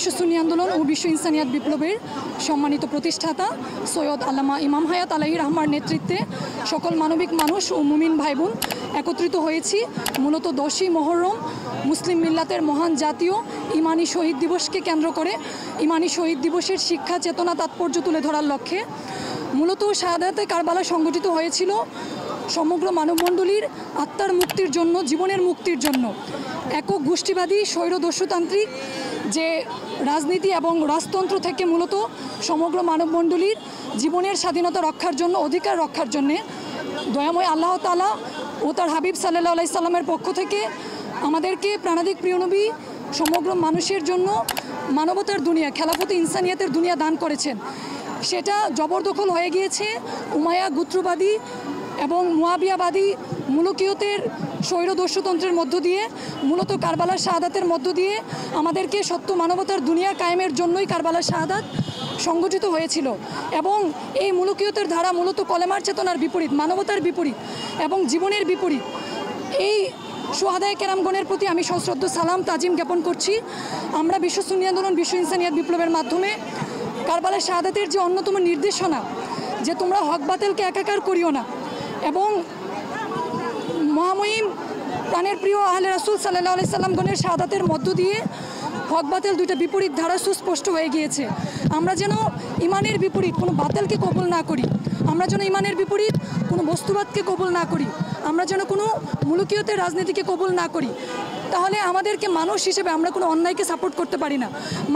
বিশ্ব সুন্নি আন্দোলন ও বিশ্ব ইনসানিয়াত বিপ্লবের সম্মানিত প্রতিষ্ঠাতা সৈয়দ আল্লামা ইমাম হায়াত আলাইহির রহমার নেতৃত্বে সকল মানবিক মানুষ ও মুমিন ভাই বোন একত্রিত হয়েছি মূলত 10ই মুহররম মুসলিম মিল্লাতের মহান জাতীয় ইমানি শহীদ দিবসকে কেন্দ্র করে ইমানি শহীদ দিবসের শিক্ষা চেতনা তাৎপর্য তুলে ধরার লক্ষ্যে। মূলত শাহাদাতে কারবালা সংগঠিত হয়েছিল সমগ্র মানবমণ্ডলীর আত্মার মুক্তির জন্য, জীবনের মুক্তির জন্য। একক গোষ্ঠীবাদী স্বৈরদস্যুতান্ত্রিক যে রাজনীতি এবং রাজতন্ত্র থেকে মূলত সমগ্র মানবমণ্ডলীর জীবনের স্বাধীনতা রক্ষার জন্য, অধিকার রক্ষার জন্যে দয়াময় আল্লাহ তাআলা ও তার হাবিব সাল্লাল্লাহু আলাইহি সাল্লামের পক্ষ থেকে আমাদেরকে প্রাণাধিক প্রিয় নবী সমগ্র মানুষের জন্য মানবতার দুনিয়া, খেলাফতে ইনসানিয়াতের দুনিয়া দান করেছেন। সেটা জবরদখল হয়ে গিয়েছে উমাইয়া গোত্রবাদী এবং মুয়াবিয়াবাদী মুলুকিয়তের স্বৈরদস্যুতন্ত্রের মধ্য দিয়ে, মূলত কারবালার শাহাদাতের মধ্য দিয়ে আমাদেরকে সত্য মানবতার দুনিয়া কায়েমের জন্যই কারবালার শাহাদাত সংগঠিত হয়েছিল। এবং এই মুলুকিয়তের ধারা মূলত কলেমার চেতনার বিপরীত, মানবতার বিপরীত এবং জীবনের বিপরীত। এই শুহাদায়ে কেরামগণের প্রতি আমি সশ্রদ্ধ সালাম তাজিম জ্ঞাপন করছি। আমরা বিশ্ব সুন্নি আন্দোলন বিশ্ব ইনসানিয়াত বিপ্লবের মাধ্যমে কারবালার শাহাদাতের যে অন্যতম নির্দেশনা যে তোমরা হক বাতিলকে একাকার করিও না, এবং মহামহিম প্রাণের প্রিয় আহলে রাসূল সাল্লাল্লাহু আলাইহি সাল্লামগণের শাহাদাতের মধ্য দিয়ে হক বাতিল দুইটা বিপরীত ধারা সুস্পষ্ট হয়ে গিয়েছে। আমরা যেন ইমানের বিপরীত কোনো বাতিলকে কবুল না করি, আমরা যেন ইমানের বিপরীত কোনো বস্তুবাদকে কবুল না করি, আমরা যেন কোনো মুলুকিয়তের রাজনীতিকে কবুল না করি। তাহলে আমাদেরকে মানুষ হিসেবে আমরা কোনো অন্যায়কে সাপোর্ট করতে পারি না,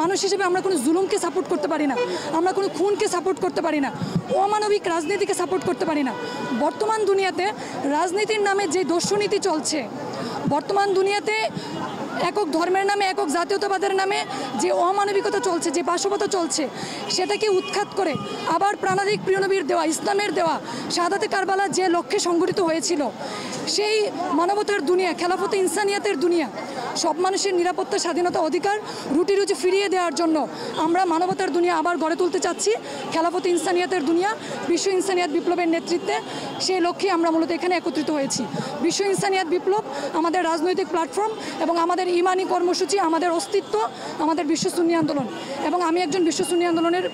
মানুষ হিসেবে আমরা কোনো জুলুমকে সাপোর্ট করতে পারি না, আমরা কোনো খুনকে সাপোর্ট করতে পারি না, অমানবিক রাজনীতিকে সাপোর্ট করতে পারি না। বর্তমান দুনিয়াতে রাজনীতির নামে যে দস্যুনীতি চলছে, বর্তমান দুনিয়াতে একক ধর্মের নামে, একক জাতীয়তাবাদের নামে যে অমানবিকতা চলছে, যে পাশবতা চলছে, সেটাকে উৎখাত করে আবার প্রাণাধিক প্রিয় নবীর দেওয়া, ইসলামের দেওয়া শাহাদাতে কারবালা যে লক্ষ্যে সংগঠিত হয়েছিল, সেই মানবতার দুনিয়া, খেলাফতে ইনসানিয়াতের দুনিয়া, সব মানুষের নিরাপত্তা, স্বাধীনতা, অধিকার, রুটি রুজি ফিরিয়ে দেওয়ার জন্য আমরা মানবতার দুনিয়া আবার গড়ে তুলতে চাচ্ছি। খেলাফতে ইনসানিয়াতের দুনিয়া বিশ্ব ইনসানিয়াত বিপ্লবের নেতৃত্বে সেই লক্ষ্যে আমরা মূলত এখানে একত্রিত হয়েছি। বিশ্ব ইনসানিয়াত বিপ্লব আমাদের রাজনৈতিক প্ল্যাটফর্ম এবং আমাদের ইমানি কর্মসূচি, আমাদের অস্তিত্ব, আমাদের বিশ্ব সুন্নি আন্দোলন। এবং আমি একজন বিশ্ব সুন্নি আন্দোলনের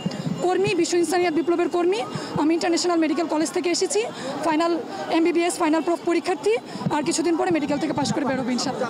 কর্মী, বিশ্ব ইনসানিয়াত বিপ্লবের কর্মী। আমি ইন্টারন্যাশনাল মেডিকেল কলেজ থেকে এসেছি, ফাইনাল MBBS ফাইনাল পরীক্ষার্থী। আর কিছুদিন পরে মেডিকেল থেকে পাশ করে বেরোবো ইনশাআল্লাহ।